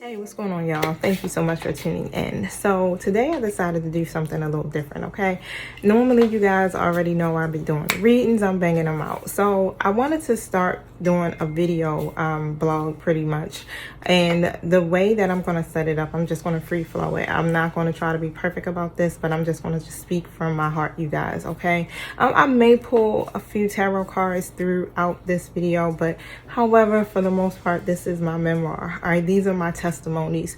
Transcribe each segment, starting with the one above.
Hey, what's going on, y'all? Thank you so much for tuning in. So today I decided to do something a little different, okay? Normally you guys already know I be doing readings, I'm banging them out. So I wanted to start doing a video blog pretty much. And the way that I'm going to set it up, I'm just going to free flow it. I'm not going to try to be perfect about this, but I'm just going to just speak from my heart, you guys, okay? I may pull a few tarot cards throughout this video, but however, for the most part, this is my memoir. All right, these are my testimonies.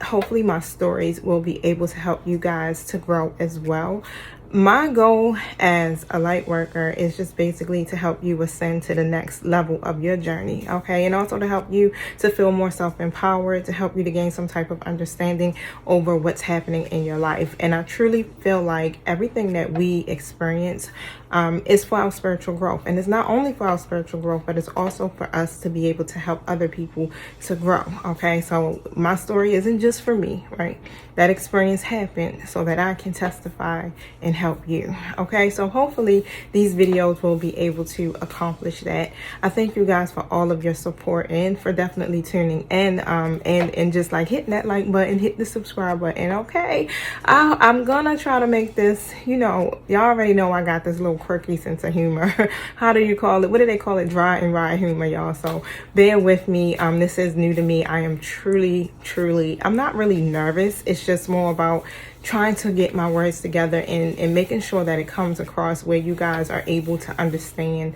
Hopefully my stories will be able to help you guys to grow as well. My goal as a light worker is just basically to help you ascend to the next level of your journey, okay? And also to help you to feel more self-empowered, to help you to gain some type of understanding over what's happening in your life. And I truly feel like everything that we experience is for our spiritual growth. And it's not only for our spiritual growth, but it's also for us to be able to help other people to grow, okay? So my story isn't just for me, right? That experience happened so that I can testify and help you, okay? So hopefully these videos will be able to accomplish that. I thank you guys for all of your support and for definitely tuning in and just like hitting that like button, hit the subscribe button, okay? I'm gonna try to make this, you know, y'all already know I got this little quirky sense of humor. How do you call it? What do they call it? Dry and wry humor, y'all. So bear with me. This is new to me. I am truly, I'm not really nervous. It's just more about trying to get my words together and making sure that it comes across where you guys are able to understand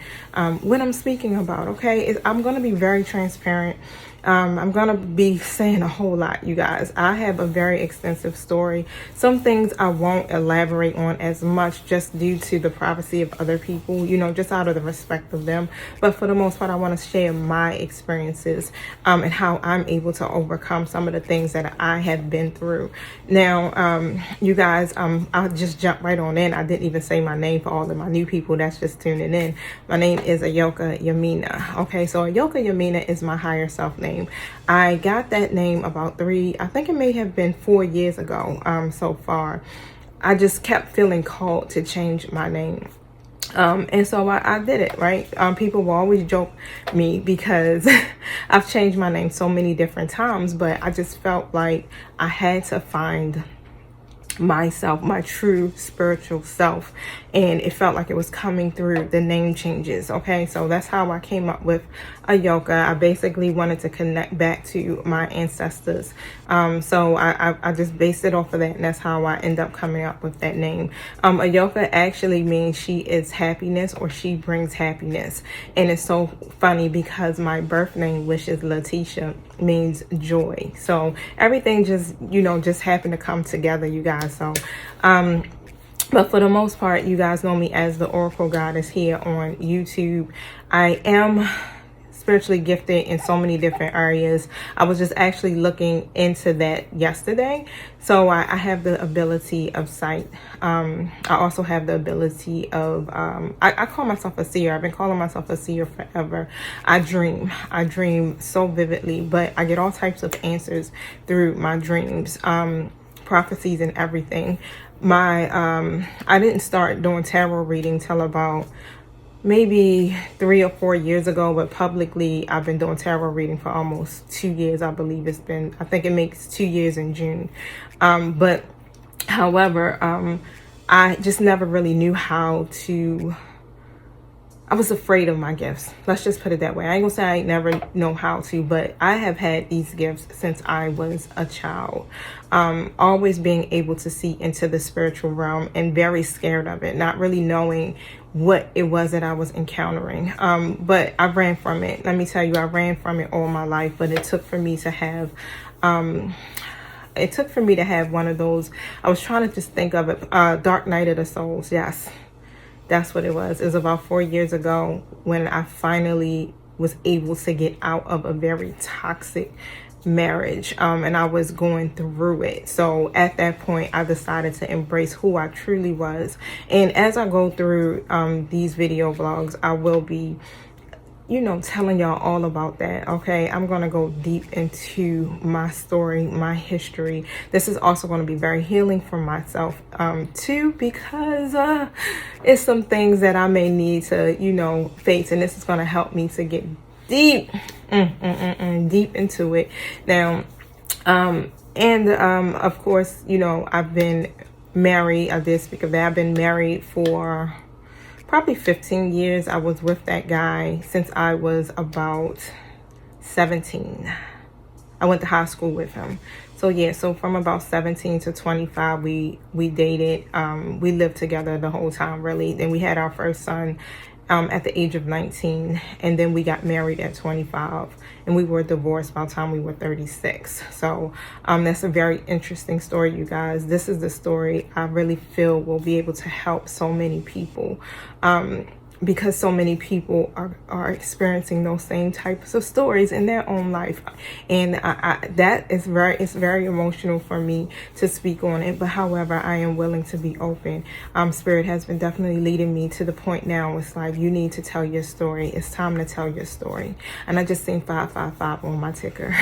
what I'm speaking about, okay? I'm going to be very transparent. I'm going to be saying a whole lot, you guys. I have a very extensive story. Some things I won't elaborate on as much just due to the privacy of other people, you know, just out of the respect of them. But for the most part, I want to share my experiences and how I'm able to overcome some of the things that I have been through. Now, you guys, I'll just jump right on in. I didn't even say my name for all of my new people that's just tuning in. My name is Ahyoka Yamina. Okay, so Ahyoka Yamina is my higher self name. I got that name about I think it may have been 4 years ago so far. I just kept feeling called to change my name. And so I did it, right? People will always joke me because I've changed my name so many different times, but I just felt like I had to find myself, my true spiritual self, and it felt like it was coming through the name changes, okay? So that's how I came up with Ahyoka. I basically wanted to connect back to my ancestors, so I just based it off of that, and that's how I end up coming up with that name. Ahyoka actually means she is happiness, or she brings happiness, and it's so funny because my birth name, which is Letitia, means joy. So everything just, you know, just happened to come together, you guys. So but for the most part, you guys know me as the Oracle Goddess here on YouTube. I am spiritually gifted in so many different areas. I was just actually looking into that yesterday. So I have the ability of sight. I also have the ability of, I call myself a seer. I've been calling myself a seer forever. I dream so vividly, but I get all types of answers through my dreams, prophecies and everything. I didn't start doing tarot reading till about maybe 3 or 4 years ago, but publicly I've been doing tarot reading for almost 2 years. I believe it's been, I think it makes 2 years in June. But however, I just never really knew how to, I was afraid of my gifts. Let's just put it that way. I ain't gonna say I never know how to, but I have had these gifts since I was a child. Always being able to see into the spiritual realm and very scared of it, not really knowing what it was that I was encountering. But I ran from it. Let me tell you, I ran from it all my life, but it took for me to have, one of those, I was trying to just think of it, Dark Night of the Souls. Yes. That's what it was. It was about 4 years ago when I finally was able to get out of a very toxic marriage, and I was going through it. So at that point, I decided to embrace who I truly was. And as I go through these video vlogs, I will be, you know, telling y'all all about that, okay? I'm going to go deep into my story, my history. This is also going to be very healing for myself, too, because it's some things that I may need to, you know, face, and this is going to help me to get deep deep into it. Now, of course, you know, I've been married. I did speak of that. I've been married for probably 15 years. I was with that guy since I was about 17. I went to high school with him. So yeah, so from about 17 to 25, we dated. We lived together the whole time, really. Then we had our first son at the age of 19, and then we got married at 25, and we were divorced by the time we were 36. So that's a very interesting story, you guys. This is the story I really feel will be able to help so many people. Because so many people are experiencing those same types of stories in their own life. And it's very emotional for me to speak on it. But however, I am willing to be open. Spirit has been definitely leading me to the point now. It's like, you need to tell your story. It's time to tell your story. And I just seen 555 on my ticker.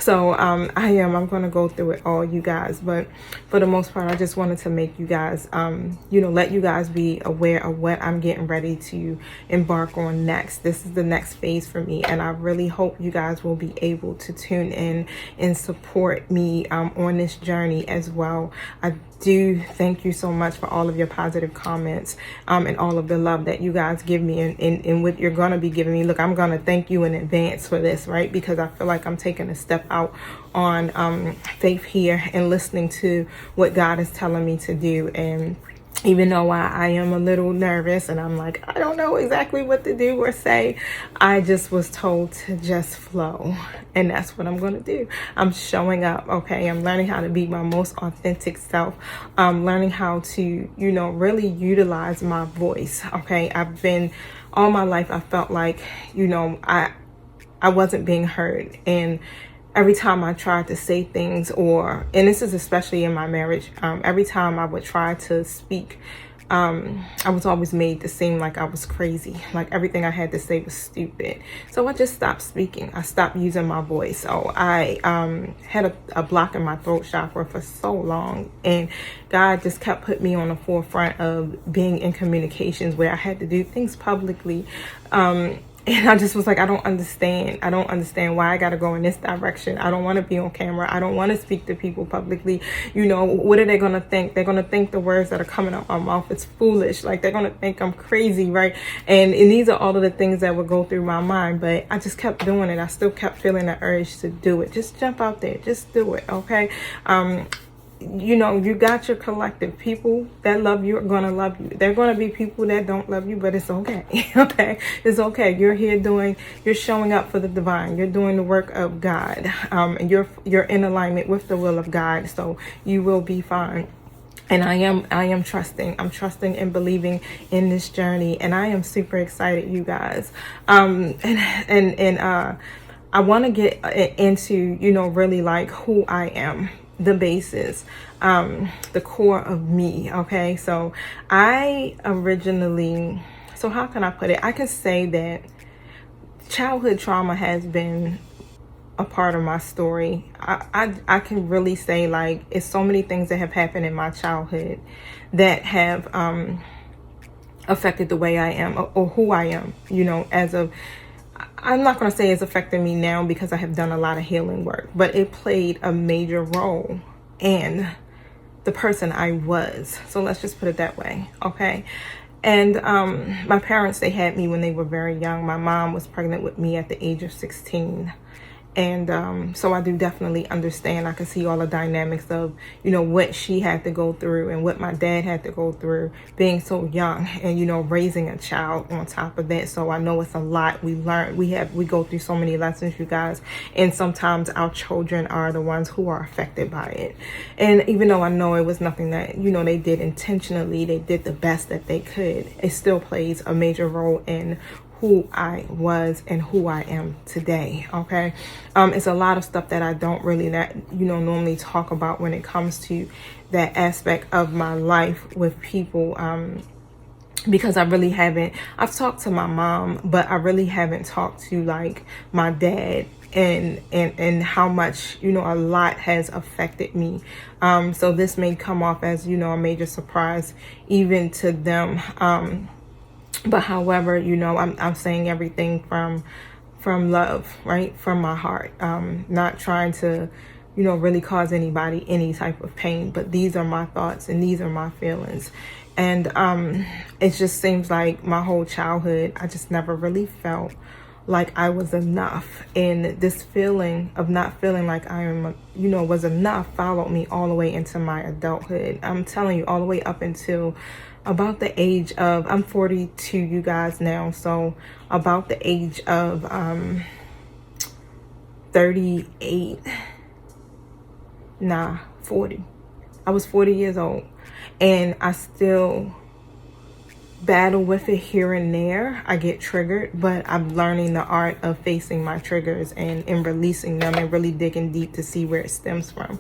So I'm going to go through it all, you guys. But for the most part, I just wanted to make you guys, let you guys be aware of what I'm getting ready to embark on next. This is the next phase for me, and I really hope you guys will be able to tune in and support me on this journey as well. I do thank you so much for all of your positive comments and all of the love that you guys give me and what you're going to be giving me. Look, I'm going to thank you in advance for this, right? Because I feel like I'm taking a step out on faith here and listening to what God is telling me to do. And even though I am a little nervous and I'm like, I don't know exactly what to do or say, I just was told to just flow. And that's what I'm going to do. I'm showing up, okay? I'm learning how to be my most authentic self. I'm learning how to, really utilize my voice, okay? All my life, I felt like, I wasn't being heard. And every time I tried to say things, and this is especially in my marriage, every time I would try to speak, I was always made to seem like I was crazy, like everything I had to say was stupid. So I just stopped speaking. I stopped using my voice. So I had a block in my throat chakra for so long, and God just kept putting me on the forefront of being in communications where I had to do things publicly. And I just was like, I don't understand why I got to go in this direction. I don't want to be on camera. I don't want to speak to people publicly. What are they going to think? They're going to think the words that are coming out my mouth is foolish. Like, they're going to think I'm crazy, right? And these are all of the things that would go through my mind. But I just kept doing it. I still kept feeling the urge to do it. Just jump out there. Just do it, okay? You got your collective. People that love you are going to love you. There are going to be people that don't love you, but it's okay. Okay? It's okay. You're you're showing up for the divine. You're doing the work of God. And you're in alignment with the will of God. So you will be fine. And I am trusting. I'm trusting and believing in this journey. And I am super excited, you guys. I want to get into, really like who I am. The basis, the core of me, okay? So how can I put it? I can say that childhood trauma has been a part of my story. I can really say, like, it's so many things that have happened in my childhood that have affected the way I am or who I am, I'm not going to say it's affecting me now because I have done a lot of healing work, but it played a major role in the person I was. So let's just put it that way, okay? And my parents, they had me when they were very young. My mom was pregnant with me at the age of 16. And so I do definitely understand. I can see all the dynamics of, what she had to go through and what my dad had to go through being so young and, raising a child on top of that. So I know it's a lot. We learn, we go through so many lessons, you guys. And sometimes our children are the ones who are affected by it. And even though I know it was nothing that, they did intentionally, they did the best that they could, it still plays a major role in who I was and who I am today, okay? It's a lot of stuff that I don't really, normally talk about when it comes to that aspect of my life with people, because I really haven't. I've talked to my mom, but I really haven't talked to, like, my dad and how much, a lot has affected me. So this may come off as, a major surprise even to them. But however, I'm saying everything from from love, right? From my heart. Not trying to, really cause anybody any type of pain, but these are my thoughts and these are my feelings. And it just seems like my whole childhood, I just never really felt like I was enough. And this feeling of not feeling like I am, was enough followed me all the way into my adulthood. I'm telling you, all the way up until about the age of, I'm 42, you guys, now. So about the age of 38, 40. I was 40 years old, and I still battle with it here and there. I get triggered, but I'm learning the art of facing my triggers and releasing them and really digging deep to see where it stems from.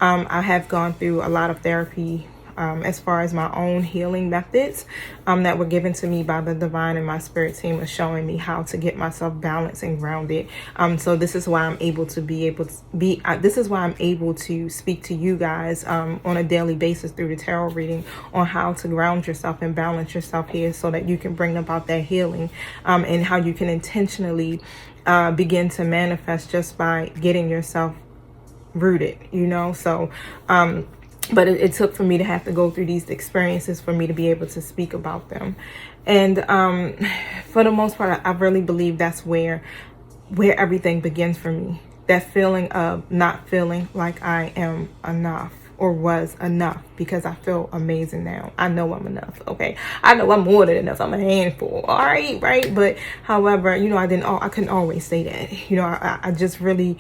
I have gone through a lot of therapy as far as my own healing methods that were given to me by the divine, and my spirit team was showing me how to get myself balanced and grounded. So this is why I'm able to this is why I'm able to speak to you guys on a daily basis through the tarot reading on how to ground yourself and balance yourself here, so that you can bring about that healing, and how you can intentionally begin to manifest just by getting yourself rooted, so but it took for me to have to go through these experiences for me to be able to speak about them. And for the most part, I really believe that's where everything begins for me. That feeling of not feeling like I am enough or was enough, because I feel amazing now. I know I'm enough, okay? I know I'm more than enough. I'm a handful, all right, right? But however, I couldn't always say that. I just really,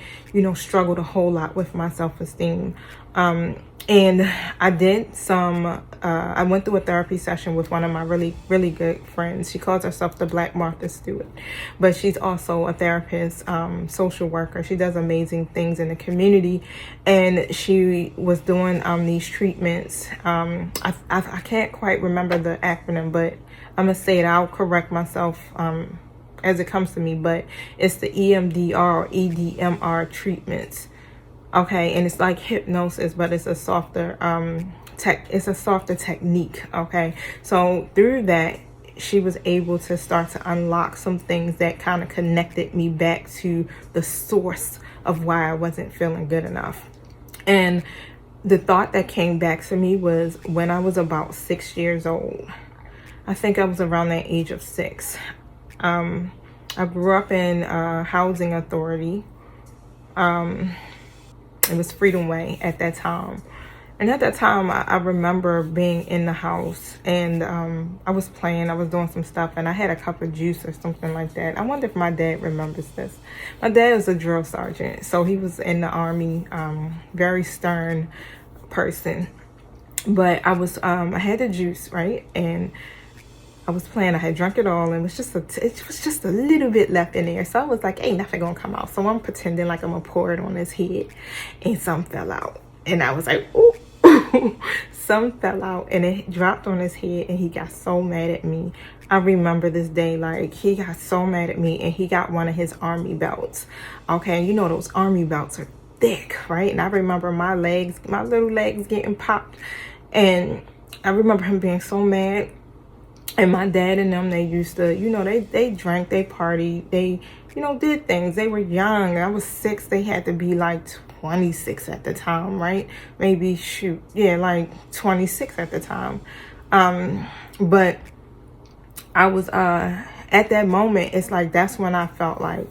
struggled a whole lot with my self-esteem. And I did I went through a therapy session with one of my really, really good friends. She calls herself the Black Martha Stewart, but she's also a therapist, social worker. She does amazing things in the community, and she was doing these treatments. I can't quite remember the acronym, but I'm gonna say it. I'll correct myself as it comes to me, but it's the EMDR or EDMR treatments. Okay, and it's like hypnosis, but it's a softer technique. Okay, so through that, she was able to start to unlock some things that kind of connected me back to the source of why I wasn't feeling good enough. And the thought that came back to me was when I was about 6 years old. I think I was around that age of 6. I grew up in a housing authority. It was Freedom Way at that time. And at that time, I remember being in the house, and I was playing, I was doing some stuff, and I had a cup of juice or something like that. I wonder if my dad remembers this. My dad was a drill sergeant, so he was in the Army, very stern person. But I had the juice, right? And I was playing, I had drunk it all, and it was just a little bit left in there. So I was like, ain't nothing gonna come out. So I'm pretending like I'm gonna pour it on his head, and some fell out. And I was like, ooh, some fell out, and it dropped on his head, and he got so mad at me. I remember this day, like, he got so mad at me, and he got one of his Army belts. Okay, and those Army belts are thick, right? And I remember my little legs getting popped, and I remember him being so mad. And my dad and them, they used to, they drank, they partied, they, did things. They were young. I was 6. They had to be like 26 at the time, right? Maybe, like 26 at the time. But I was, at that moment, it's like, that's when I felt like,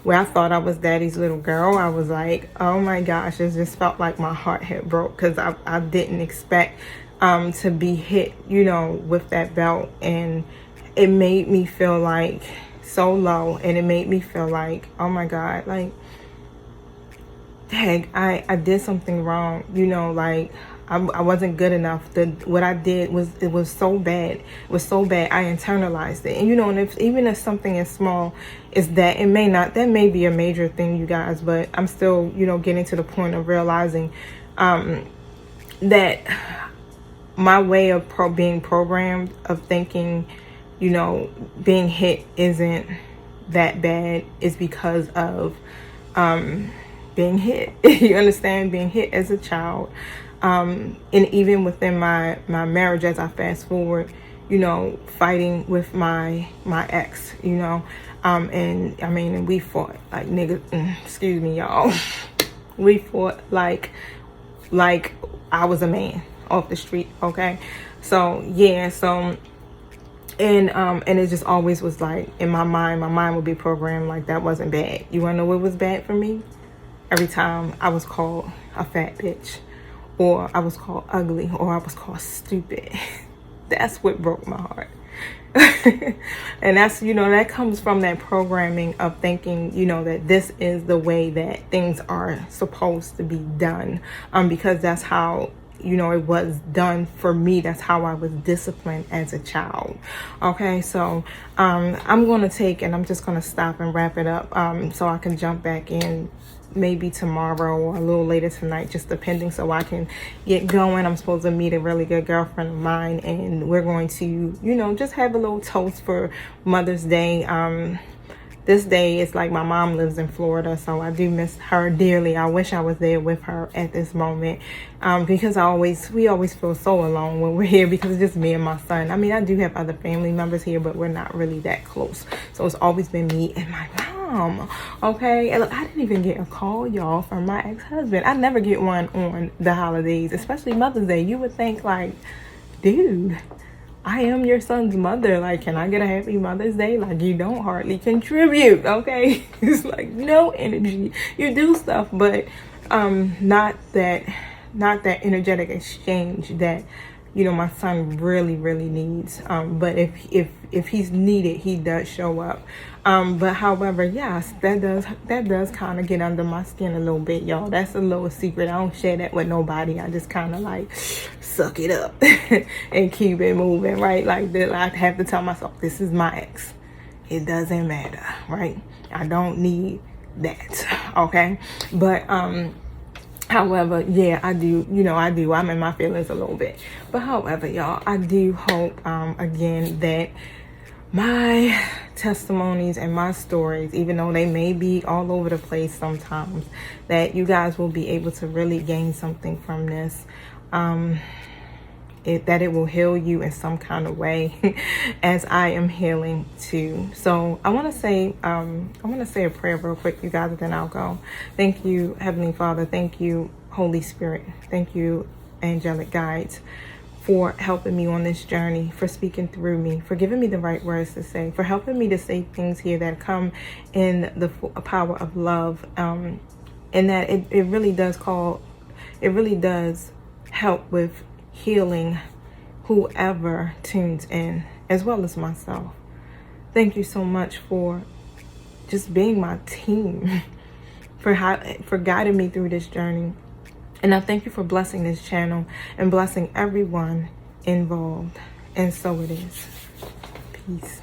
where I thought I was daddy's little girl. I was like, oh my gosh, it just felt like my heart had broke, because I didn't expect to be hit, with that belt. And it made me feel like so low, and it made me feel like, oh my God, like, dang, I did something wrong, like I wasn't good enough. What I did was so bad. It was so bad. I internalized it. And and even if something as small as that, that may be a major thing, you guys, but I'm still, getting to the point of realizing that my way of being programmed, of thinking, being hit isn't that bad, is because of being hit. You understand? Being hit as a child. And even within my marriage, as I fast forward, fighting with my ex, And I mean, and we fought like niggas, excuse me, y'all. We fought like I was a man off the street, okay? So yeah, so and it just always was like in my mind would be programmed like that wasn't bad. You wanna know what was bad for me? Every time I was called a fat bitch, or I was called ugly, or I was called stupid. That's what broke my heart. And that's, you know, that comes from that programming of thinking, you know, that this is the way that things are supposed to be done, because that's how, you know, it was done for me. That's how I was disciplined as a child. Okay, so I'm going to take, and I'm just going to stop and wrap it up, so I can jump back in maybe tomorrow or a little later tonight, just depending, so I can get going. I'm supposed to meet a really good girlfriend of mine, and we're going to, you know, just have a little toast for Mother's Day. This day is like, my mom lives in Florida, so I do miss her dearly. I wish I was there with her at this moment, because we always feel so alone when we're here, because it's just me and my son. I mean, I do have other family members here, but we're not really that close. So it's always been me and my mom, okay? And look, I didn't even get a call, y'all, from my ex-husband. I never get one on the holidays, especially Mother's Day. You would think like, dude, I am your son's mother. Like, can I get a happy Mother's Day? Like, you don't hardly contribute, okay? It's like no energy. You do stuff, but not that energetic exchange that, you know, my son really needs. But if he's needed, he does show up. But however, yes, that does kind of get under my skin a little bit, y'all. That's a little secret. I don't share that with nobody. I just kind of like suck it up and keep it moving, right? Like that, I have to tell myself, this is my ex. It doesn't matter, right? I don't need that, okay? But however, yeah, I do, you know, I'm in my feelings a little bit. But however, y'all, I do hope, again, that my testimonies and my stories, even though they may be all over the place sometimes, that you guys will be able to really gain something from this. That it will heal you in some kind of way, as I am healing too. So I want to say a prayer real quick, you guys, and then I'll go. Thank you, Heavenly Father. Thank you, Holy Spirit. Thank you, angelic guides, for helping me on this journey, for speaking through me, for giving me the right words to say, for helping me to say things here that come in the power of love, and that it really does help with healing whoever tunes in, as well as myself. Thank you so much for just being my team, for guiding me through this journey. And I thank you for blessing this channel and blessing everyone involved. And so it is. Peace.